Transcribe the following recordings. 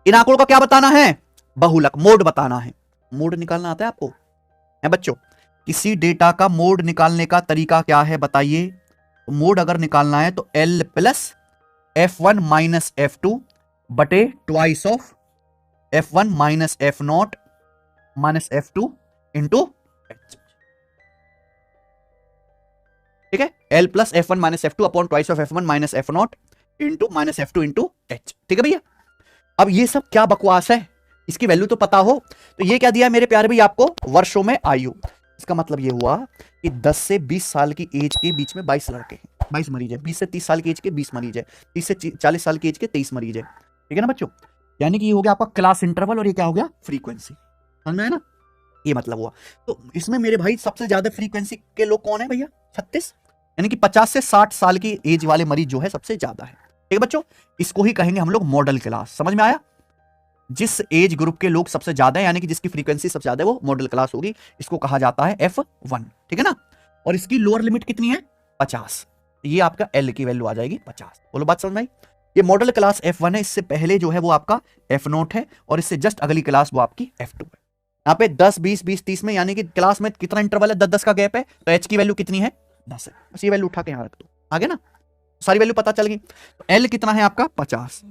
इन आंकड़ों का क्या बताना है? बहुलक, मोड बताना है। मोड निकालना आता है आपको है बच्चों? किसी डेटा का मोड निकालने का तरीका क्या है बताइए? मोड अगर निकालना है तो L plus F1 minus F2 बटे twice of F1 minus F0 minus F2 into H। ठीक है, L plus F1 minus F2 upon twice of F1 minus F0 into minus F2 into H। ठीक है भैया, अब ये सब क्या बकवास है, इसकी वैल्यू तो पता हो। तो ये क्या दिया मेरे प्यारे भाई आपको? वर्षों में आयु। इसका मतलब ये हुआ कि 10 से 20 साल की एज के बीच में 22 लड़के हैं, 22 मरीज है। 20 से 30 साल की एज के 20 मरीज है। 30 से 40 साल की एज के 23 मरीज है। ठीक है ना बच्चों? यानी कि ये हो गया आपका क्लास इंटरवल और ये क्या हो गया? फ्रीक्वेंसी। समझ में आया ना? ये मतलब हुआ। तो इसमें मेरे भाई सबसे ज्यादा फ्रीक्वेंसी के लोग कौन है भैया? 36, यानी कि 50 से 60 साल की एज वाले मरीज जो है सबसे ज्यादा है। ठीक है बच्चों, इसको ही कहेंगे हम लोग मॉडल क्लास। समझ में आया? जिस एज ग्रुप के लोग सबसे ज्यादा है, यानी कि जिसकी फ्रीक्वेंसी सबसे ज्यादा है, वो मॉडल क्लास होगी। इसको कहा जाता है F1। ठीक है ना? और इसकी लोअर लिमिट कितनी है? 50। ये आपका L की वैल्यू आ जाएगी 50। बोलो बात समझ में आई? ये मॉडल क्लास F1 है। इससे पहले जो है वो आपका F0 है, और इससे जस्ट अगली क्लास वो आपकी F2 है। यहाँ पे 10, 20, 20, 30 में, यानी कि क्लास में कितना इंटरवल है? 10-10 का गैप है। तो H की वैल्यू कितनी है? 10 है। बस ये वैल्यू उठा के यहां रख दो, आगे ना सारी वैल्यू पता चल गई। तो L कितना है आपका? 50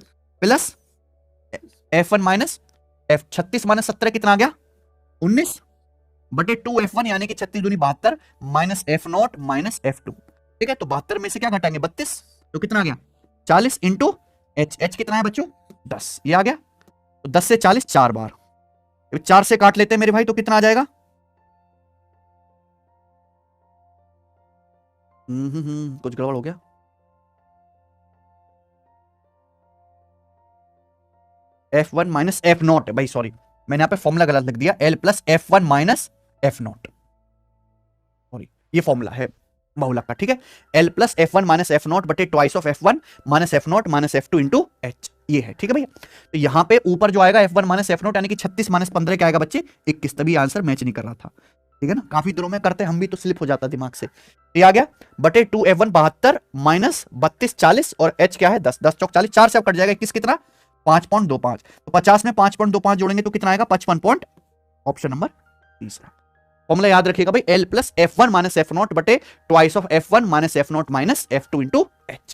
plus F1 minus F 36 minus 17 कितना आ गया? 19 बटे 2 F1, यानी कि 36 दूनी 72 माइनस F0 माइनस F2। ठीक है, तो 72 में से क्या घटाएंगे? 32, तो कितना आ गया? 40 इंटू H कितना है बच्चों? 10। ये आ गया। तो 10 से 40 4 बार, 4 से काट लेते हैं मेरे भाई, तो कितना आ जाएगा? कुछ गड़बड़ हो गया। F1 माइनस F0 है भाई, सॉरी मैंने यहाँ पे फॉर्मूला गलत लिख दिया। L plus F1 minus F0, sorry ये फॉर्मूला है बहुलक का। ठीक है, L plus F1 minus F0 बटे twice of F1 minus F0 minus F2 into H। ये है। ठीक है भैया, तो यहाँ पे ऊपर जो आएगा F1 माइनस F0, यानी कि 36 माइनस 15 क्या आएगा बच्चे? 21। तभी आंसर मैच नहीं कर रहा था। ठीक है ना? काफी दिनों में करते हम भी, तो स्लिप हो जाता दिमाग से। ये आ गया बटे 2 F1 72 माइनस 32 40, और H क्या है? 10। 10 चौक 40, 4 से अब कट जाएगा 21 कितना? 5.25। तो 50 में 5.25 जोड़ेंगे तो कितना आएगा? 55 पॉइंट। ऑप्शन नंबर तीसरा। फॉर्मूला याद रखिएगा भाई, L plus F1 minus F0 बटे twice of F1 minus F0 minus F2 into H।